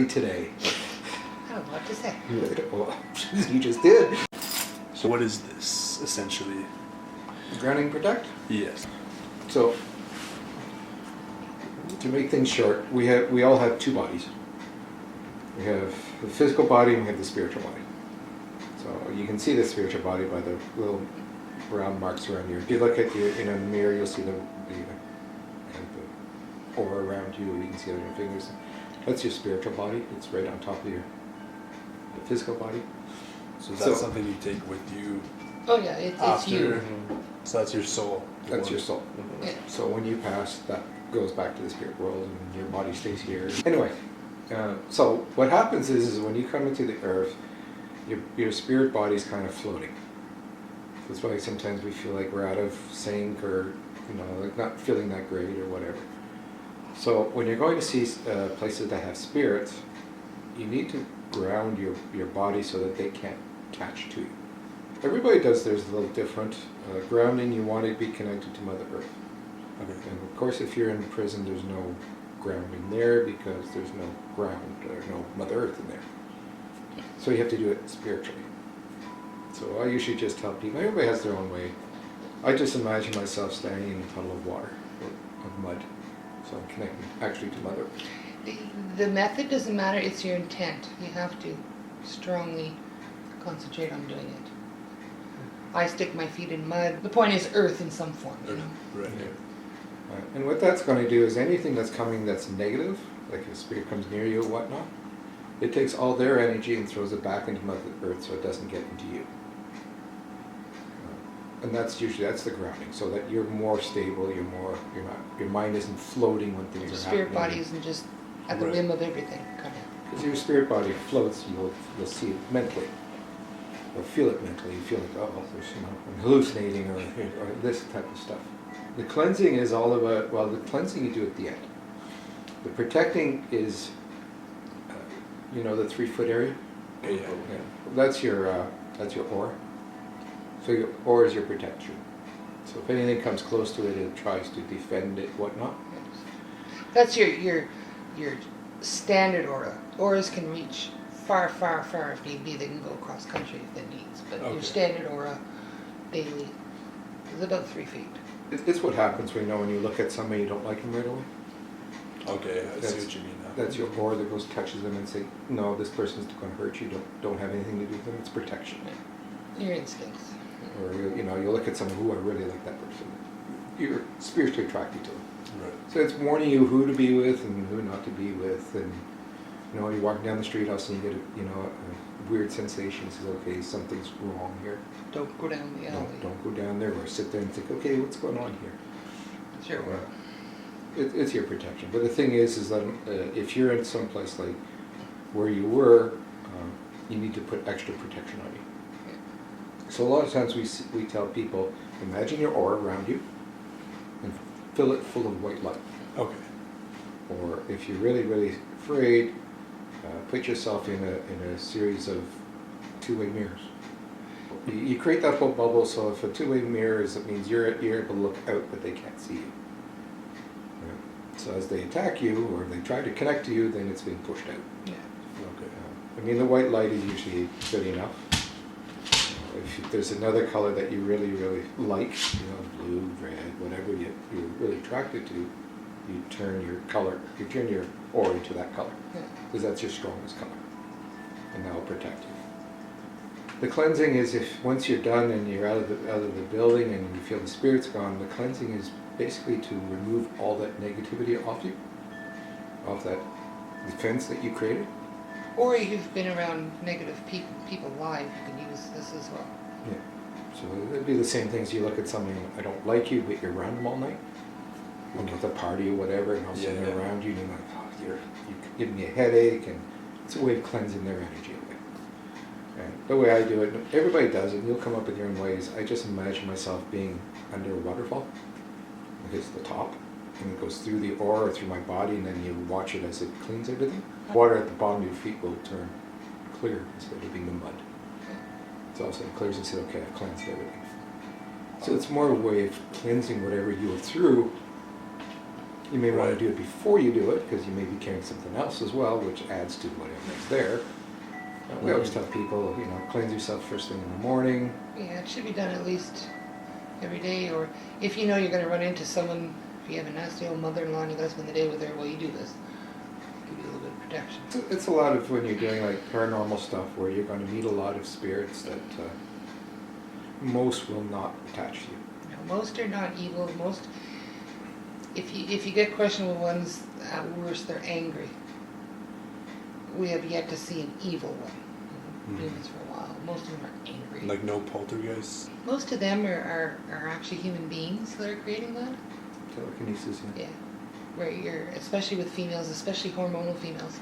today? I don't know what to say. Well, you just did. So what is this, essentially? Grounding protect? Yes. So, to make things short, we all have two bodies. We have the physical body and we have the spiritual body. So you can see the spiritual body by the little round marks around you. If you look at you in a mirror, you'll see the aura around you. You can see it on your fingers. That's your spiritual body. It's right on top of the physical body. So is that something you take with you? Oh yeah, it's after? you. So that's your soul. That's your soul. Yeah. So when you pass, that goes back to the spirit world and your body stays here. Anyway, so what happens is when you come into the earth, your spirit body is kind of floating. That's why sometimes we feel like we're out of sync or, like not feeling that great or whatever. So when you're going to see places that have spirits, you need to ground your body so that they can't attach to you. Everybody does theirs a little different. Grounding, you want to be connected to Mother Earth. Okay. And of course, if you're in prison, there's no grounding there because there's no ground or no Mother Earth in there. So you have to do it spiritually. So I usually just tell people, everybody has their own way. I just imagine myself standing in a puddle of water, or of mud. So I'm connecting actually to Mother Earth. The method doesn't matter, it's your intent. You have to strongly concentrate on doing it. I stick my feet in mud. The point is earth in some form, Right. Yeah. And what that's going to do is anything that's coming that's negative, like if a spirit comes near you or whatnot, it takes all their energy and throws it back into Mother Earth so it doesn't get into you. And that's the grounding, so that you're more stable, your mind isn't floating when things The are spirit happening. body isn't just at the whim of everything. Kind of. Because your spirit body floats, you'll see it mentally. Or feel it mentally. You feel like, oh, there's, I'm hallucinating or this type of stuff. The cleansing is all about, the cleansing you do at the end. The protecting is, the 3-foot area? Yeah. That's your aura. So your aura is your protection. So if anything comes close to it, it tries to defend it, whatnot. That's your standard aura. Auras can reach far, far, far if need be. They can go across country if it needs. But your standard aura daily is about 3 feet. It's what happens when you look at somebody you don't like them right away. Okay, I see what you mean now. That's your aura that goes touches them and say, no, this person's going to hurt you. Don't have anything to do with them. It's protection. Your instincts. Or you look at someone who I really like that person. You're spiritually attracted to them. Right. So it's warning you who to be with and who not to be with, and when you're walking down the street, all of a sudden you get a weird sensation. You say, okay, something's wrong here. Don't go down the alley. Don't go down there, or sit there and think, okay, what's going on here? It's your aura. It's your protection. But the thing is that if you're in some place like where you were, you need to put extra protection on you. So a lot of times we tell people, imagine your aura around you and fill it full of white light. Okay. Or if you're really, really afraid, put yourself in a series of two-way mirrors. You create that whole bubble, so if a two-way mirror is, it means you're able to look out, but they can't see you. Right? So as they attack you, or they try to connect to you, then it's being pushed out. Yeah. Okay. The white light is usually good enough. If there's another color that you really, really like, blue, red, whatever you're really attracted to, you turn your aura into that color, because that's your strongest color, and that'll protect you. The cleansing is if once you're done and you're out of the building and you feel the spirit's gone, the cleansing is basically to remove all that negativity off you, off that defense that you created. Or you've been around negative people live, you can use this as well. Yeah. So it'd be the same things. You look at somebody, I don't like you, but you're around them all night. Like at the party or whatever, and all of a sudden they're around you, and you're like, oh, you give me a headache, and it's a way of cleansing their energy away. And the way I do it, everybody does it, and you'll come up with your own ways. I just imagine myself being under a waterfall. It hits the top, and it goes through the aura, through my body, and then you watch it as it cleans everything. Water at the bottom of your feet will turn clear instead of being the mud. So all of a sudden it clears and says, okay, I've cleansed everything. So it's more a way of cleansing whatever you were through You may want Right. to do it before you do it, because you may be carrying something else as well, which adds to whatever is there. We always tell people, cleanse yourself first thing in the morning. Yeah, it should be done at least every day, or if you know you're going to run into someone, if you have a nasty old mother-in-law and you got to spend the day with her, well, you do this. Give you a little bit of protection. It's a lot of when you're doing like paranormal stuff where you're going to meet a lot of spirits that most will not attach to you. No, most are not evil. Most, if you get questionable ones, at worst they're angry. We have yet to see an evil one. Humans for a while. Most of them are angry. Like no poltergeists? Most of them are actually human beings that are creating that. Telekinesis. Yeah. Where you're, especially with females, especially hormonal females,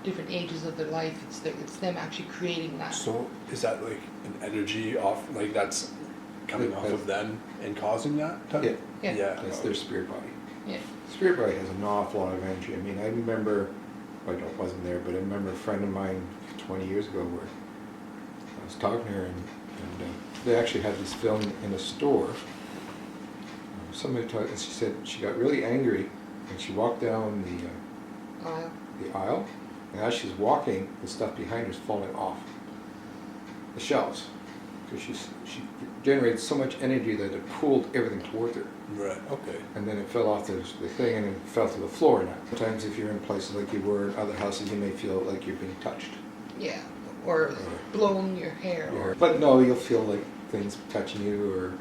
different ages of their life, it's them actually creating that. So is that like an energy off, like that's coming off of them and causing that? Yeah. Yeah. That's their spirit body. Yeah. Spirit body has an awful lot of energy. I mean, I remember, wasn't there, but I remember a friend of mine 20 years ago where I was talking to her and they actually had this film in a store. Somebody talked, and she said she got really angry and she walked down the aisle, and as she's walking, the stuff behind her is falling off the shelves because she generated so much energy that it pulled everything towards her. Right, okay. And then it fell off the thing and it fell to the floor now. Sometimes if you're in places like you were in other houses, you may feel like you're being touched. Yeah. Or blowing your hair. But no, you'll feel like things touching you or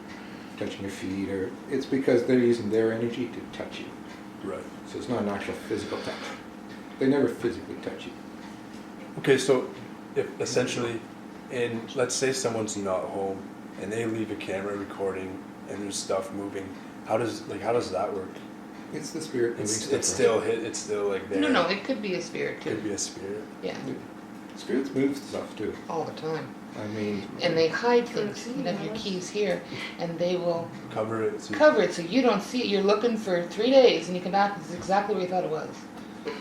touching your feet, or it's because they're using their energy to touch you. Right. So it's not an actual physical touch. They never physically touch you. Okay, so if essentially, let's say someone's not home and they leave a camera recording and there's stuff moving, how does that work? It's the spirit moving stuff. It's still like there. No, it could be a spirit too. Could be a spirit. Yeah. Spirits move stuff too. All the time. I mean. And they hide things. You have your keys here, and they will cover it so you don't see it. You're looking for 3 days, and you come back, it's exactly where you thought it was.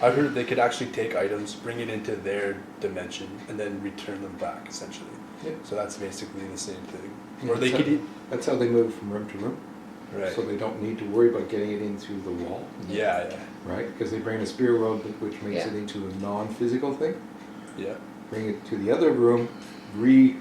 I've heard they could actually take items, bring it into their dimension, and then return them back, essentially. Yeah. So that's basically the same thing. Yeah, Or they could that's how they move from room to room. Right. So they don't need to worry about getting it in through the wall. Yeah. Right? Because they bring the spirit world, which makes it into a non-physical thing. Yeah. Bring it to the other room, bring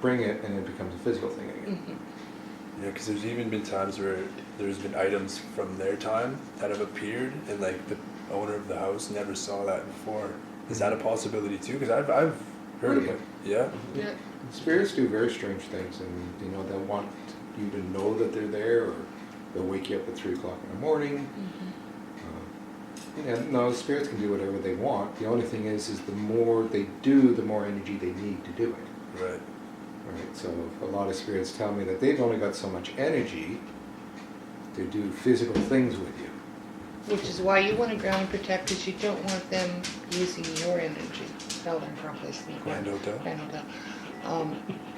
it, and it becomes a physical thing again. Mm-hmm. Yeah, because there's even been times where there's been items from their time that have appeared, and like the owner of the house never saw that before. Is that a possibility too? Because I've heard of it. Yeah. Yeah. Spirits do very strange things, and they'll want you to know that they're there, or they'll wake you up at 3 o'clock in the morning. No, spirits can do whatever they want. The only thing is the more they do, the more energy they need to do it. Right. Right. So a lot of spirits tell me that they've only got so much energy to do physical things with you. Which is why you want to ground protect, because you don't want them using your energy. Held in properly. Grand Hotel.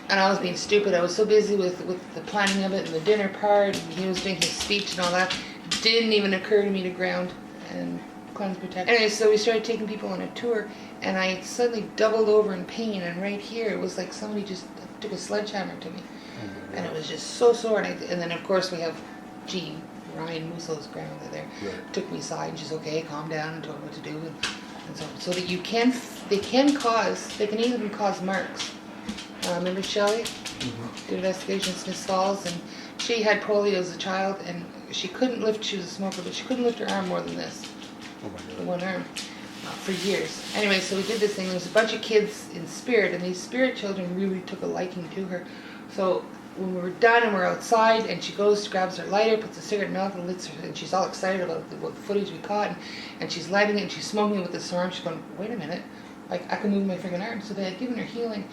And I was being stupid. I was so busy with the planning of it and the dinner part, and he was doing his speech and all that. Didn't even occur to me to ground and cleanse protect. Anyway, so we started taking people on a tour, and I suddenly doubled over in pain, and right here it was like somebody just took a sledgehammer to me. And it was just so sore. And then of course we have Jean, Ryan Musso's grandmother there, took me aside and she's okay, calm down, and told me what to do. And so that they can even cause marks. Remember Shelley? Did investigation in Smith's Falls, and she had polio as a child, and she couldn't lift, she was a smoker, but she couldn't lift her arm more than this. Oh my God. The one arm. For years. Anyway, so we did this thing. There was a bunch of kids in spirit, and these spirit children really took a liking to her. So when we were done and we're outside, and she goes, grabs her lighter, puts a cigarette in her mouth, and lights her, and she's all excited about the footage we caught, and she's lighting it, and she's smoking it with this arm. She's going, wait a minute, like I can move my freaking arm. So they had given her healing,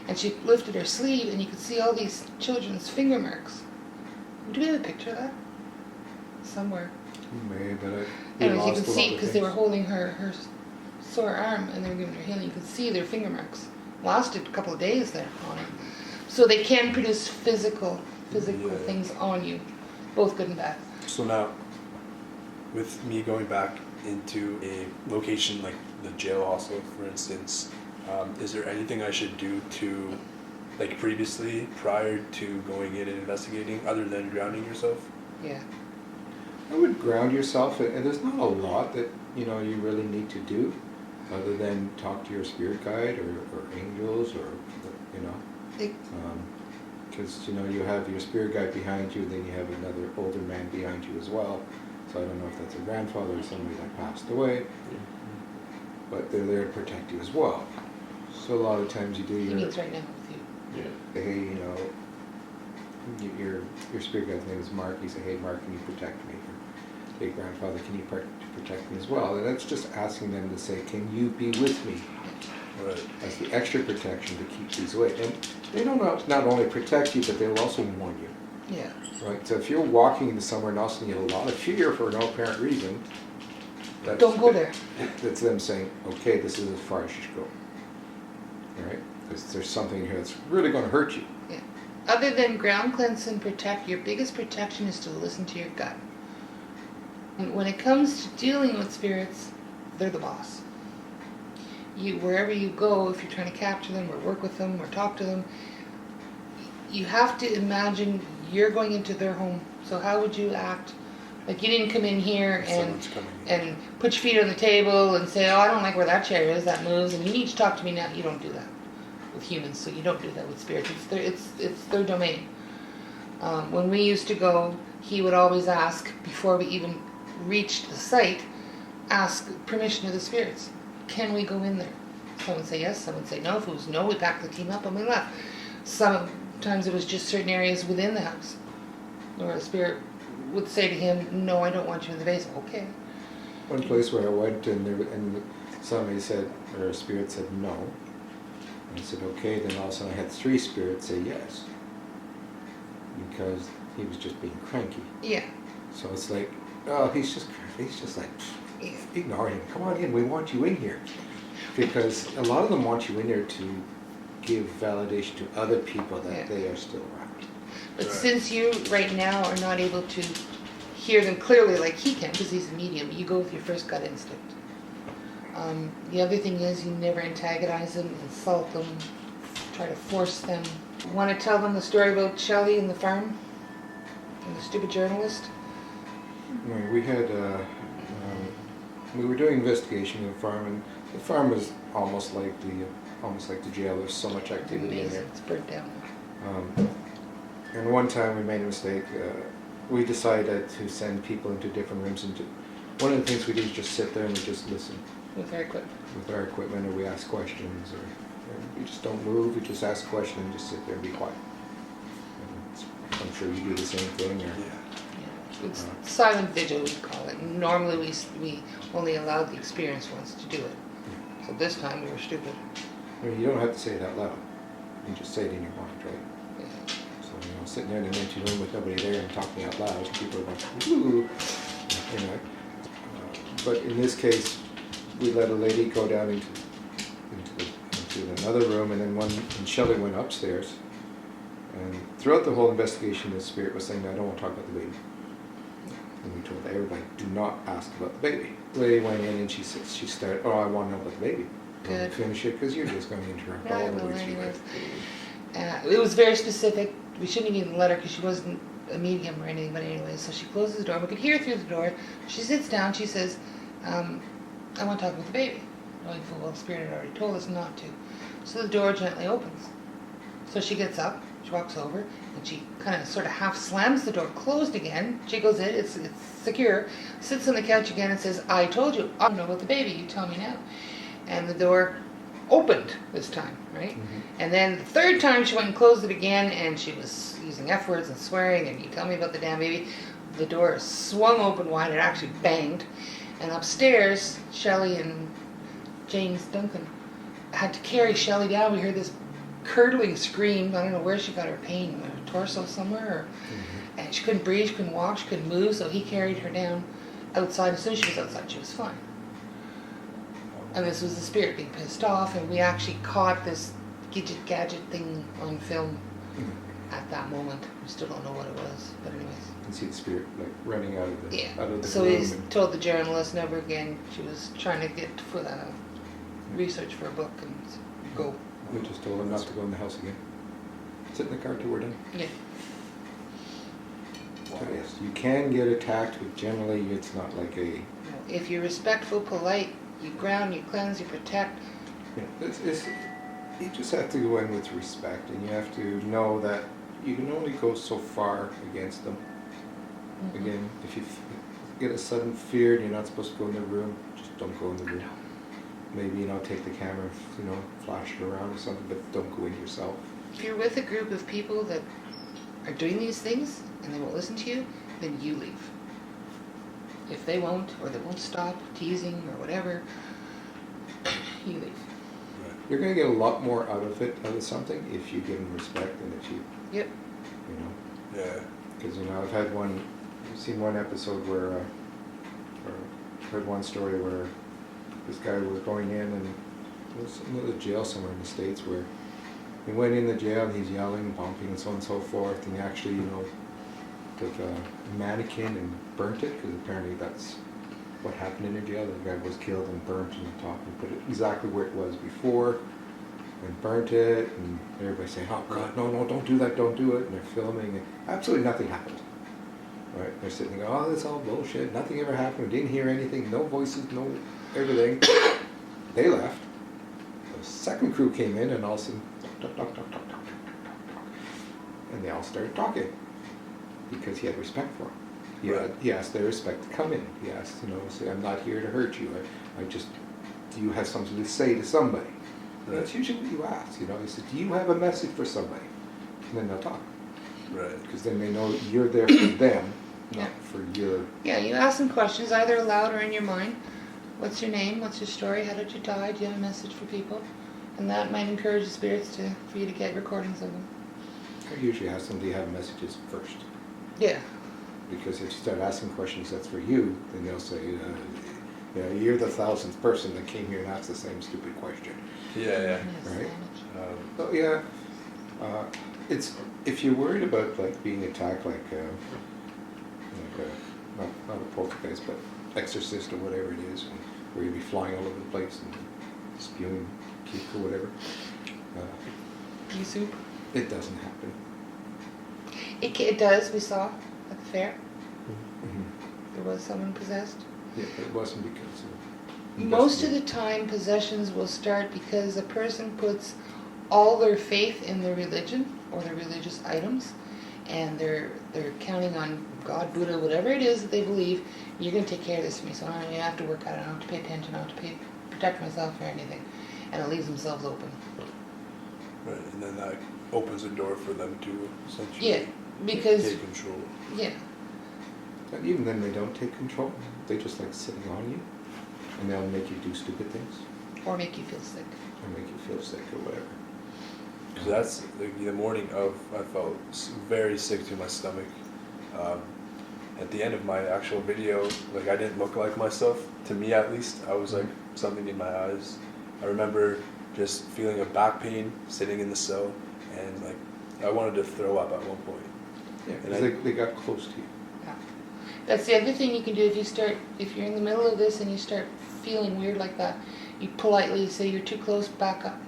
and she lifted her sleeve, and you could see all these children's finger marks. Do we have a picture of that? Somewhere. Maybe, but Anyways, you can see, because they were holding her sore arm, and they were giving her healing. You could see their finger marks. Lasted a couple of days there on her. So they can produce physical things on you, both good and bad. So now, with me going back into a location like the jail hostel, for instance, is there anything I should do to, like previously, prior to going in and investigating, other than grounding yourself? Yeah. I would ground yourself, and there's not a lot that you really need to do, other than talk to your spirit guide or angels or because you have your spirit guide behind you, then you have another older man behind you as well. So I don't know if that's a grandfather or somebody that passed away, but they're there to protect you as well. So a lot of times you do He means right now with you. Yeah. hey, your spirit guide's name is Mark. You say, hey, Mark, can you protect me? Or, hey, grandfather, can you protect me as well? And that's just asking them to say, can you be with me? Right. As the extra protection to keep these away. And they don't not only protect you, but they'll also warn you. Yeah. Right? So if you're walking into somewhere else and you have a lot of fear for no apparent reason, Don't go there. That's them saying, okay, this is as far as you should go. All right? Because there's something here that's really going to hurt you. Yeah. Other than ground cleanse and protect, your biggest protection is to listen to your gut. And when it comes to dealing with spirits, they're the boss. Wherever you go, if you're trying to capture them or work with them or talk to them, you have to imagine you're going into their home. So how would you act? Like you didn't come in here and put your feet on the table and say, oh, I don't like where that chair is, that moves, and you need to talk to me now. You don't do that with humans, so you don't do that with spirits. It's their domain. When we used to go, he would always ask, before we even reached the site, ask permission to the spirits. Can we go in there? Some would say yes, some would say no. If it was no, we packed the team up and we left. Sometimes it was just certain areas within the house where a spirit would say to him, no, I don't want you in the basement. Okay. One place where I went and somebody said, or a spirit said no. And I said, okay. Then all of a sudden I had 3 spirits say yes. Because he was just being cranky. Yeah. So it's like, oh, he's just like, ignore him. Come on in. We want you in here. Because a lot of them want you in there to give validation to other people that they are still around. But since you right now are not able to hear them clearly like he can, because he's a medium, you go with your first gut instinct. The other thing is you never antagonize them, insult them, try to force them. Want to tell them the story about Shelley and the farm? And the stupid journalist? We had, we were doing investigation in the farm, and the farm was almost like the jail. There's so much activity in there. It's burnt down. And one time we made a mistake. We decided to send people into different rooms. And one of the things we do is just sit there and we just listen. With our equipment. With our equipment, or we ask questions, or we just don't move. We just ask questions and just sit there and be quiet. And I'm sure you do the same thing. Or, Yeah. It's silent vigil, we call it. Normally we only allow the experienced ones to do it. So this time we were stupid. I mean, you don't have to say it out loud. You just say it in your mind, right? Yeah. So, sitting there in an empty room with nobody there and talking out loud, people are going, ooh, but in this case, we let a lady go down into another room, and then and Shelley went upstairs. And throughout the whole investigation, the spirit was saying, I don't want to talk about the baby. And we told everybody, do not ask about the baby. The lady went in and she started, oh, I want to know about the baby. Good. Finish it, because you're just going to interrupt all I the will words. anyways. It was very specific. We shouldn't even let her because she wasn't a medium or anything, but anyway, so she closes the door. We could hear her through the door. She sits down. She says, I want to talk about the baby. Knowing full well the spirit had already told us not to. So the door gently opens. So she gets up, she walks over, and she kind of sort of half slams the door closed again. She goes in, it's secure, sits on the couch again and says, I told you, I don't know about the baby, you tell me now. And the door opened this time, right? Mm-hmm. And then the third time she went and closed it again, and she was using F words and swearing, and you tell me about the damn baby. The door swung open wide, it actually banged. And upstairs, Shelley and James Duncan had to carry Shelley down. We heard this curdling scream. I don't know where she got her pain, her torso somewhere. And she couldn't breathe, she couldn't walk, she couldn't move, so he carried her down outside. As soon as she was outside, she was fine. And this was the spirit being pissed off, and we actually caught this gadget thing on film at that moment. We still don't know what it was, but anyways. You can see the spirit like running out of the So room. he told the journalist never again. She was trying to get for research for a book and go. We just told him not to go in the house again. Sit in the car till we're done. Yeah. Wow. Yes, you can get attacked, but generally it's not like a. If you're respectful, polite, you ground, you cleanse, you protect. You just have to go in with respect, and you have to know that you can only go so far against them. Mhm. Again, if you get a sudden fear and you're not supposed to go in the room, just don't go in the room. Maybe, take the camera, flash it around or something, but don't go in yourself. If you're with a group of people that are doing these things and they won't listen to you, then you leave. If they won't, or they won't stop teasing or whatever, you leave. Right. You're going to get a lot more out of something if you give them respect and if you, Yep. Yeah. Because, I've seen one episode where, or heard one story where this guy was going in and it was another jail somewhere in the States where he went in the jail and he's yelling, bumping and so on and so forth, and he actually, took a mannequin and burnt it, because apparently that's what happened in the jail. The guy was killed and burnt in the top and put it exactly where it was before and burnt it, and everybody's saying, oh God, no, don't do that, don't do it, and they're filming, and absolutely nothing happened. Right? They're sitting there, oh, that's all bullshit, nothing ever happened, we didn't hear anything, no voices, no everything. They left. The second crew came in and all of a sudden, talk, and they all started talking because he had respect for them. He asked their respect to come in. He asked, say, I'm not here to hurt you. I just, do you have something to say to somebody? And that's usually what you ask. He said, do you have a message for somebody? And then they'll talk. Right. Because then they know you're there for them, not for your. Yeah, you ask them questions, either aloud or in your mind. What's your name? What's your story? How did you die? Do you have a message for people? And that might encourage the spirits for you to get recordings of them. I usually ask them, do you have messages first? Yeah. Because if you start asking questions that's for you, then they'll say, you're the 1000th person that came here and asked the same stupid question. Yeah. Right? So yeah, it's if you're worried about being attacked not a poltergeist, but exorcist or whatever it is, where you'll be flying all over the place and spewing puke or whatever. Pea soup? It doesn't happen. It does. We saw at the fair. Mm-hmm. There was someone possessed. Yeah, but it wasn't because of. Most of the time, possessions will start because a person puts all their faith in their religion or their religious items, and they're counting on God, Buddha, whatever it is that they believe. You're going to take care of this for me, so I don't have to work at it. I don't have to pay attention. I don't have to protect myself or anything, and it leaves themselves open. Right, and then that opens a door for them to essentially take control. Yeah. But even then, they don't take control. They just like sitting on you, and they'll make you do stupid things, Or make you feel sick. or make you feel sick or whatever. So that's the morning of, I felt very sick to my stomach. At the end of my actual video, I didn't look like myself. To me, at least, I was like something in my eyes. I remember just feeling a back pain sitting in the cell, and I wanted to throw up at one point. Yeah, And because they got close to you. Yeah. That's the other thing you can do if you're in the middle of this and you start feeling weird like that, you politely say you're too close, back up,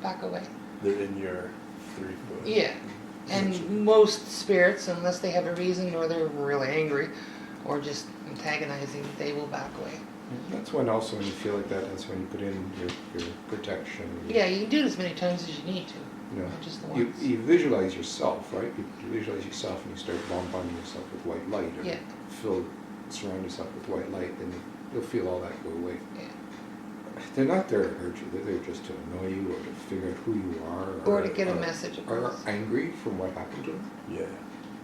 back away. They're in your 3 foot. Yeah. And most spirits, unless they have a reason or they're really angry or just antagonizing, they will back away. That's when also when you feel like that, that's when you put in your protection. Yeah, you can do it as many times as you need to. Not just the You once. visualize yourself, right? You visualize yourself and you start bombarding yourself with white light, or surround yourself with white light, then you'll feel all that go away. Yeah. They're not there to hurt you. They're there just to annoy you or to figure out who you are. Or to get a message Or across. angry from what happened to them, Yeah.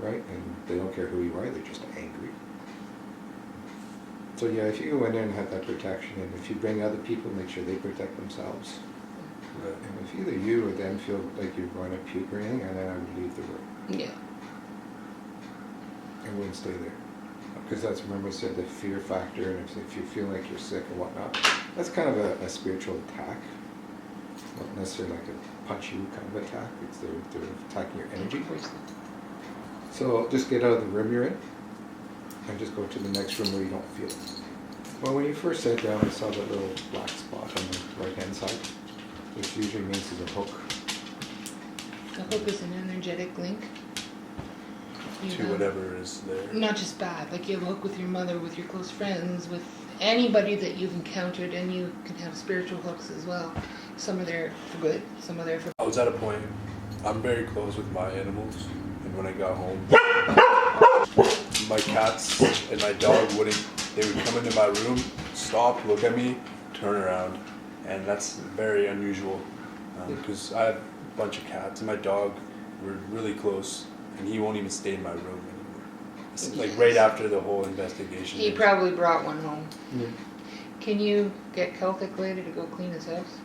right? And they don't care who you are, they're just angry. So yeah, if you go in there and have that protection, and if you bring other people, make sure they protect themselves. Right. And if either you or them feel like you're going to puke or anything, and then I would leave the room. Yeah. I wouldn't stay there. Because that's, remember I said, the fear factor, and if you feel like you're sick and whatnot, that's kind of a spiritual attack. Not necessarily like a punch you kind of attack, it's they're attacking your energy. So just get out of the room you're in, and just go to the next room where you don't feel it. Well, when you first sat down, I saw that little black spot on the right-hand side, which usually means there's a hook. The hook is an energetic link to whatever is there. Not just bad, like you have a hook with your mother, with your close friends, with anybody that you've encountered, and you can have spiritual hooks as well. Some are there for good, some are there for... I was at a point, I'm very close with my animals, and when I got home, my cats and my dog they would come into my room, stop, look at me, turn around, and that's very unusual, because I have a bunch of cats, and my dog, we're really close, and he won't even stay in my room anymore. It's like right after the whole investigation. He probably brought one home. Yeah. Can you get Celtic lady to go clean his house?